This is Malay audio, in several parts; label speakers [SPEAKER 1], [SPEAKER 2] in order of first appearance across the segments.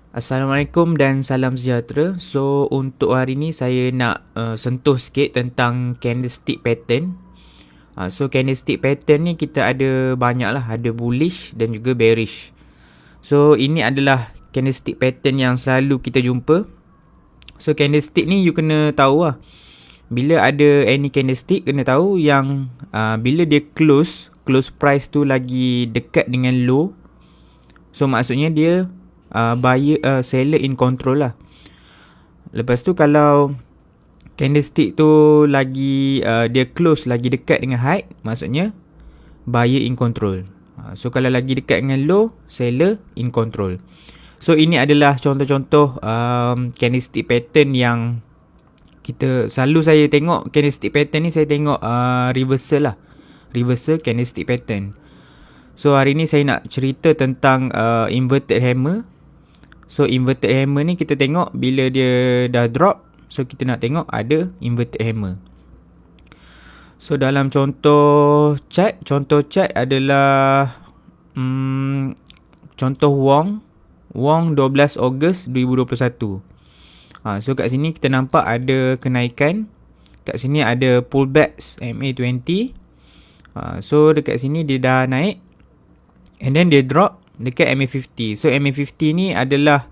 [SPEAKER 1] Assalamualaikum dan salam sejahtera. So untuk hari ni saya nak sentuh sikit tentang candlestick pattern. So candlestick pattern ni kita ada banyak lah, ada bullish dan juga bearish. So ini adalah candlestick pattern yang selalu kita jumpa. So candlestick ni you kena tahu lah, bila ada any candlestick kena tahu yang bila dia close price tu lagi dekat dengan low. So maksudnya dia seller in control lah. Lepas tu kalau candlestick tu lagi dia close lagi dekat dengan high, maksudnya buyer in control. So kalau lagi dekat dengan low, seller in control. So ini adalah contoh-contoh candlestick pattern yang kita selalu saya tengok. Candlestick pattern ni saya tengok reversal lah, reversal candlestick pattern. So hari ni saya nak cerita tentang inverted hammer. So inverted hammer ni kita tengok bila dia dah drop, so kita nak tengok ada inverted hammer. So dalam contoh chart adalah contoh Wong 12 Ogos 2021. So kat sini kita nampak ada kenaikan, kat sini ada pullbacks MA20. So dekat sini dia dah naik and then dia drop dekat MA50. So MA50 ni adalah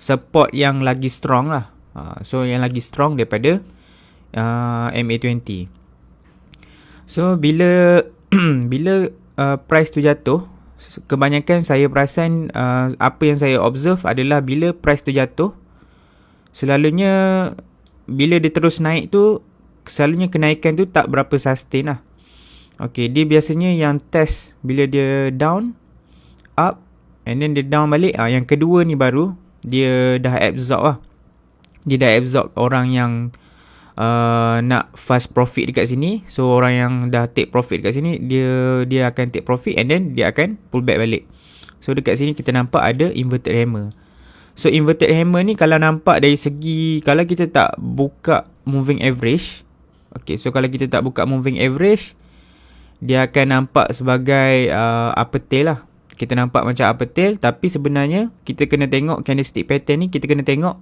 [SPEAKER 1] support yang lagi strong lah. So yang lagi strong daripada MA20. So bila price tu jatuh, kebanyakan saya perasan apa yang saya observe adalah bila price tu jatuh, selalunya bila dia terus naik tu, selalunya kenaikan tu tak berapa sustain lah. Okay, dia biasanya yang test bila dia down, up, and then dia down balik. Yang kedua ni baru dia dah absorb lah. Dia dah absorb orang yang nak fast profit dekat sini. So orang yang dah take profit dekat sini, dia akan take profit and then dia akan pull back balik. So dekat sini kita nampak ada inverted hammer. So inverted hammer ni kalau nampak dari segi, kalau kita tak buka moving average, okay, so kalau kita tak buka moving average, dia akan nampak sebagai upper tail lah. Kita nampak macam upper tail, tapi sebenarnya kita kena tengok candlestick pattern ni, kita kena tengok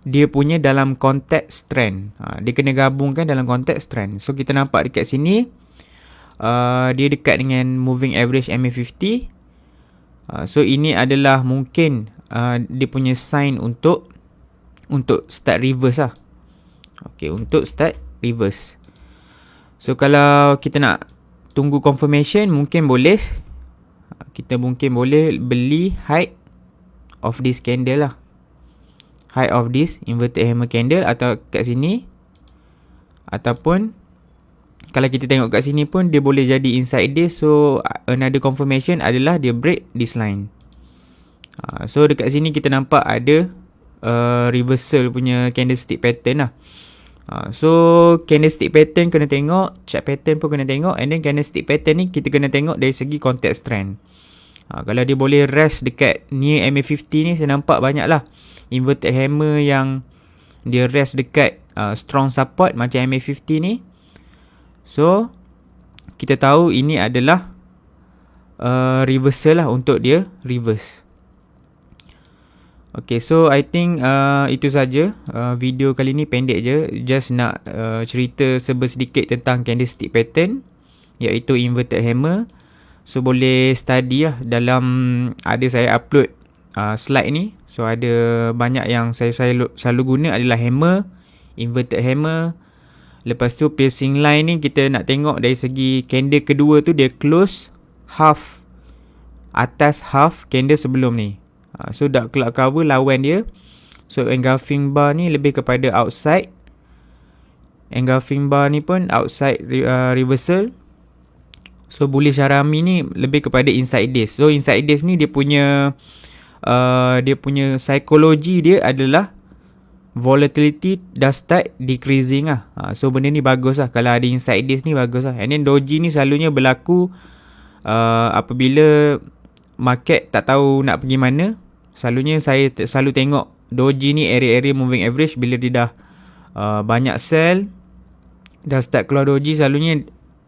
[SPEAKER 1] dia punya dalam konteks trend. Dia kena gabungkan dalam konteks trend. So kita nampak dekat sini dia dekat dengan moving average MA50. So ini adalah mungkin dia punya sign untuk start reverse lah. Okay, untuk start reverse. So kalau kita nak tunggu confirmation, mungkin boleh beli height of this candle lah, height of this inverted hammer candle, atau kat sini, ataupun kalau kita tengok kat sini pun dia boleh jadi inside this. So another confirmation adalah dia break this line. So dekat sini kita nampak ada reversal punya candlestick pattern lah. So candlestick pattern kena tengok, chart pattern pun kena tengok, and then candlestick pattern ni kita kena tengok dari segi konteks trend. Kalau dia boleh rest dekat near MA50 ni, saya nampak banyak lah inverted hammer yang dia rest dekat strong support macam MA50 ni. So kita tahu ini adalah reversal lah, untuk dia reverse. Okay, so I think itu saja. Video kali ni pendek je, just nak cerita sedikit tentang candlestick pattern, iaitu inverted hammer. So boleh study lah dalam, ada saya upload slide ni. So ada banyak yang saya selalu guna adalah hammer, inverted hammer. Lepas tu piercing line ni kita nak tengok dari segi candle kedua tu dia close half atas half candle sebelum ni. So dark cloud cover lawan dia. So engulfing bar ni lebih kepada outside. Engulfing bar ni pun outside reversal. So bullish harami ni lebih kepada inside this. So inside this ni dia punya psikologi dia adalah volatility dah start decreasing lah. So benda ni bagus lah. Kalau ada inside this ni bagus lah. And then doji ni selalunya berlaku apabila market tak tahu nak pergi mana. Selalunya saya selalu tengok doji ni area-area moving average. Bila dia dah banyak sell, dah start keluar doji, selalunya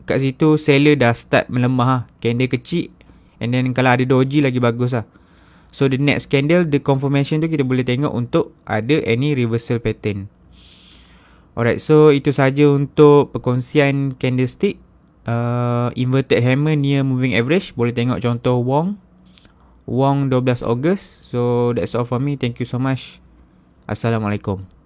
[SPEAKER 1] kat situ seller dah start melemah lah. Candle kecil, and then kalau ada doji lagi bagus lah. So the next candle, the confirmation tu kita boleh tengok untuk ada any reversal pattern. Alright, so itu saja untuk perkongsian candlestick. Inverted hammer near moving average. Boleh tengok contoh Wong 12 Ogos. So that's all for me. Thank you so much. Assalamualaikum.